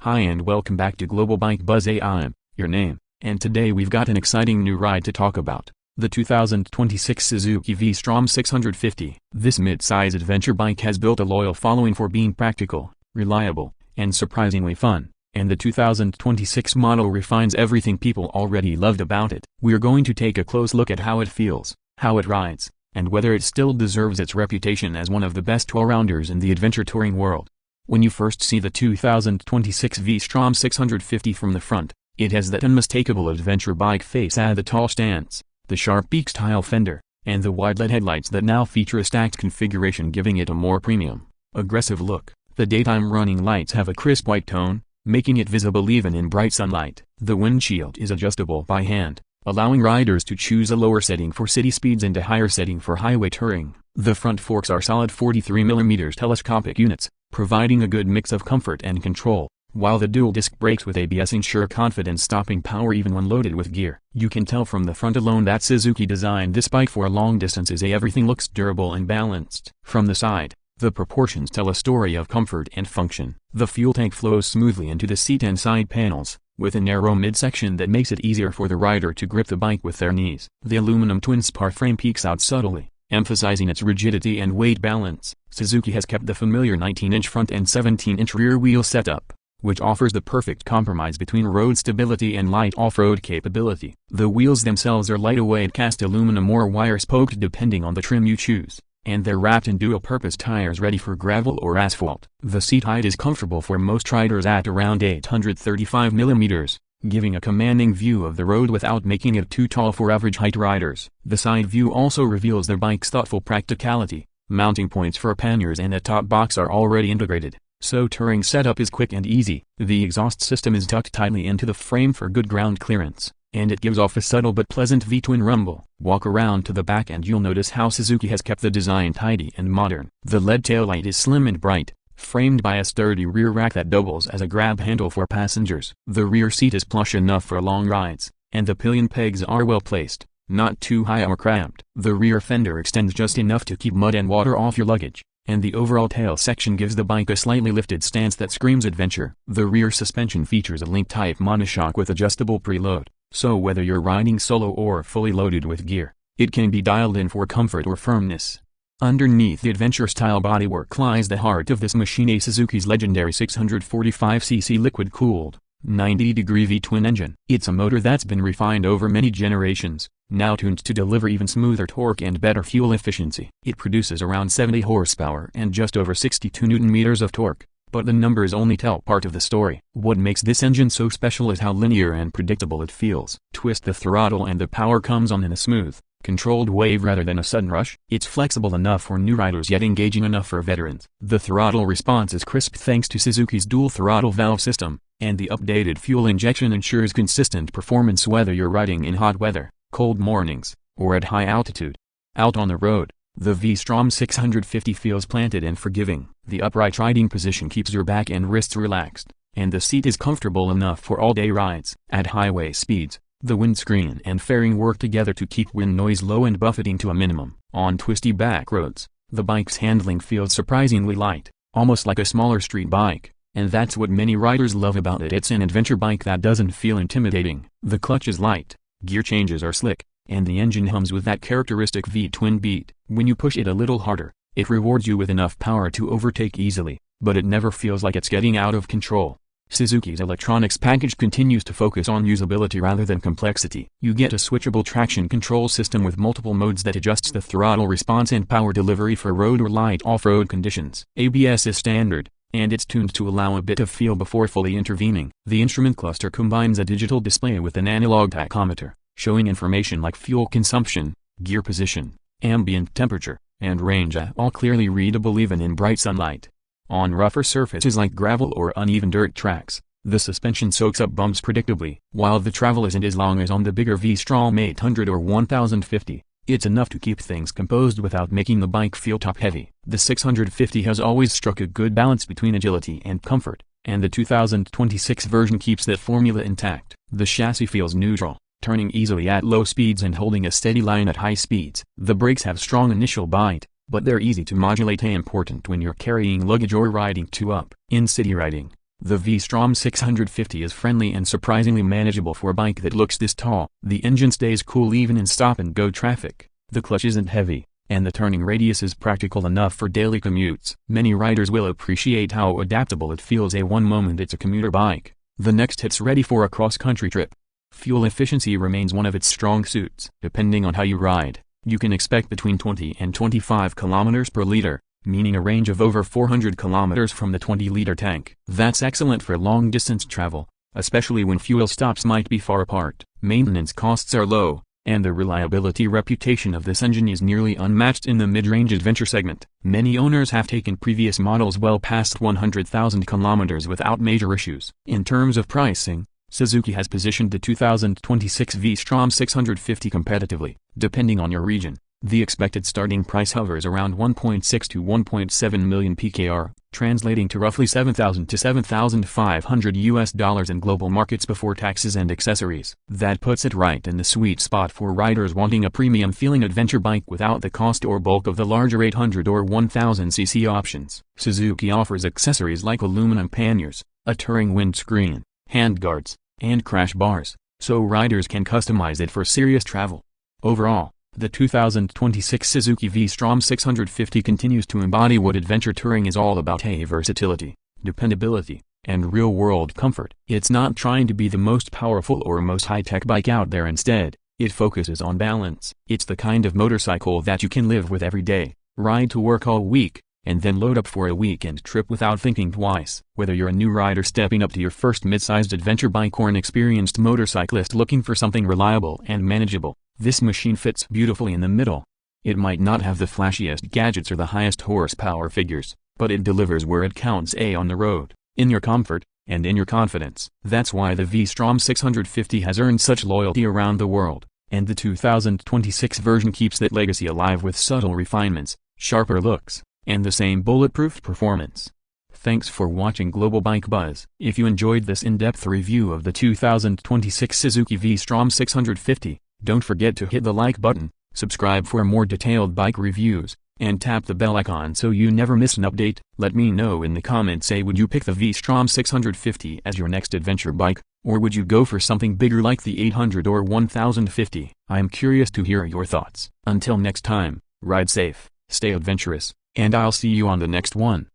Hi and welcome back to Global Bike Buzz. I'm your name, and today we've got an exciting new ride to talk about. The 2026 Suzuki V-Strom 650. This mid-size adventure bike has built a loyal following for being practical, reliable, and surprisingly fun, and the 2026 model refines everything people already loved about it. We're going to take a close look at how it feels, how it rides, and whether it still deserves its reputation as one of the best all-rounders in the adventure touring world. When you first see the 2026 V-Strom 650 from the front, it has that unmistakable adventure bike face. The tall stance, the sharp beak-style fender, and the wide LED headlights that now feature a stacked configuration, giving it a more premium, aggressive look. The daytime running lights have a crisp white tone, making it visible even in bright sunlight. The windshield is adjustable by hand, allowing riders to choose a lower setting for city speeds and a higher setting for highway touring. The front forks are solid 43mm telescopic units, providing a good mix of comfort and control, while the dual-disc brakes with ABS ensure confident stopping power even when loaded with gear. You can tell from the front alone that Suzuki designed this bike for long distances. Everything looks durable and balanced. From the side, the proportions tell a story of comfort and function. The fuel tank flows smoothly into the seat and side panels, with a narrow midsection that makes it easier for the rider to grip the bike with their knees. The aluminum twin-spar frame peeks out subtly, emphasizing its rigidity and weight balance. Suzuki has kept the familiar 19-inch front and 17-inch rear wheel setup, which offers the perfect compromise between road stability and light off-road capability. The wheels themselves are lightweight cast aluminum or wire-spoked depending on the trim you choose, and they're wrapped in dual-purpose tires ready for gravel or asphalt. The seat height is comfortable for most riders at around 835mm, giving a commanding view of the road without making it too tall for average height riders. The side view also reveals the bike's thoughtful practicality. Mounting points for panniers and a top box are already integrated, so touring setup is quick and easy. The exhaust system is tucked tightly into the frame for good ground clearance, and it gives off a subtle but pleasant V-twin rumble. Walk around to the back and you'll notice how Suzuki has kept the design tidy and modern. The LED taillight is slim and bright, framed by a sturdy rear rack that doubles as a grab handle for passengers. The rear seat is plush enough for long rides, and the pillion pegs are well placed, not too high or cramped. The rear fender extends just enough to keep mud and water off your luggage, and the overall tail section gives the bike a slightly lifted stance that screams adventure. The rear suspension features a link-type monoshock with adjustable preload, so whether you're riding solo or fully loaded with gear, it can be dialed in for comfort or firmness. Underneath the adventure-style bodywork lies the heart of this machine, Suzuki's legendary 645cc liquid-cooled, 90-degree V-twin engine. It's a motor that's been refined over many generations, now tuned to deliver even smoother torque and better fuel efficiency. It produces around 70 horsepower and just over 62 Nm of torque, but the numbers only tell part of the story. What makes this engine so special is how linear and predictable it feels. Twist the throttle and the power comes on in a smooth, controlled wave rather than a sudden rush. It's flexible enough for new riders yet engaging enough for veterans. The throttle response is crisp thanks to Suzuki's dual throttle valve system, and the updated fuel injection ensures consistent performance whether you're riding in hot weather, cold mornings, or at high altitude. Out on the road, the V-Strom 650 feels planted and forgiving. The upright riding position keeps your back and wrists relaxed, and the seat is comfortable enough for all-day rides. At highway speeds, the windscreen and fairing work together to keep wind noise low and buffeting to a minimum. On twisty back roads, the bike's handling feels surprisingly light, almost like a smaller street bike, and that's what many riders love about it. It's an adventure bike that doesn't feel intimidating. The clutch is light, gear changes are slick, and the engine hums with that characteristic V-twin beat. When you push it a little harder, it rewards you with enough power to overtake easily, but it never feels like it's getting out of control. Suzuki's electronics package continues to focus on usability rather than complexity. You get a switchable traction control system with multiple modes that adjusts the throttle response and power delivery for road or light off-road conditions. ABS is standard, and it's tuned to allow a bit of feel before fully intervening. The instrument cluster combines a digital display with an analog tachometer, showing information like fuel consumption, gear position, ambient temperature, and range, all clearly readable even in bright sunlight. On rougher surfaces like gravel or uneven dirt tracks, the suspension soaks up bumps predictably. While the travel isn't as long as on the bigger V-Strom 800 or 1050, it's enough to keep things composed without making the bike feel top-heavy. The 650 has always struck a good balance between agility and comfort, and the 2026 version keeps that formula intact. The chassis feels neutral, turning easily at low speeds and holding a steady line at high speeds. The brakes have strong initial bite, but they're easy to modulate, important when you're carrying luggage or riding 2 up. In city riding, The V-Strom 650 is friendly and surprisingly manageable for a bike that looks this tall. The engine stays cool even in stop-and-go traffic, the clutch isn't heavy, and the turning radius is practical enough for daily commutes. Many riders will appreciate how adaptable it feels. One moment it's a commuter bike, the next it's ready for a cross-country trip. Fuel efficiency remains one of its strong suits. Depending on how you ride, you can expect between 20 and 25 kilometers per liter, meaning a range of over 400 kilometers from the 20-liter tank. That's excellent for long-distance travel, especially when fuel stops might be far apart. Maintenance costs are low, and the reliability reputation of this engine is nearly unmatched in the mid-range adventure segment. Many owners have taken previous models well past 100,000 kilometers without major issues. In terms of pricing, Suzuki has positioned the 2026 V-Strom 650 competitively. Depending on your region, the expected starting price hovers around 1.6 to 1.7 million PKR, translating to roughly $7,000 to $7,500 in global markets before taxes and accessories. That puts it right in the sweet spot for riders wanting a premium-feeling adventure bike without the cost or bulk of the larger 800 or 1000cc options. Suzuki offers accessories like aluminum panniers, a touring windscreen, handguards, and crash bars, so riders can customize it for serious travel. Overall, the 2026 Suzuki V-Strom 650 continues to embody what adventure touring is all about: versatility, dependability, and real-world comfort. It's not trying to be the most powerful or most high-tech bike out there. Instead, it focuses on balance. It's the kind of motorcycle that you can live with every day, ride to work all week, and then load up for a weekend trip without thinking twice. Whether you're a new rider stepping up to your first mid-sized adventure bike or an experienced motorcyclist looking for something reliable and manageable, this machine fits beautifully in the middle. It might not have the flashiest gadgets or the highest horsepower figures, but it delivers where it counts: on the road, in your comfort, and in your confidence. That's why the V-Strom 650 has earned such loyalty around the world, and the 2026 version keeps that legacy alive with subtle refinements, sharper looks, and the same bulletproof performance. Thanks for watching Global Bike Buzz. If you enjoyed this in-depth review of the 2026 Suzuki V-Strom 650, don't forget to hit the like button, subscribe for more detailed bike reviews, and tap the bell icon so you never miss an update. Let me know in the comments, would you pick the V-Strom 650 as your next adventure bike, or would you go for something bigger like the 800 or 1050? I'm curious to hear your thoughts. Until next time, ride safe, stay adventurous, and I'll see you on the next one.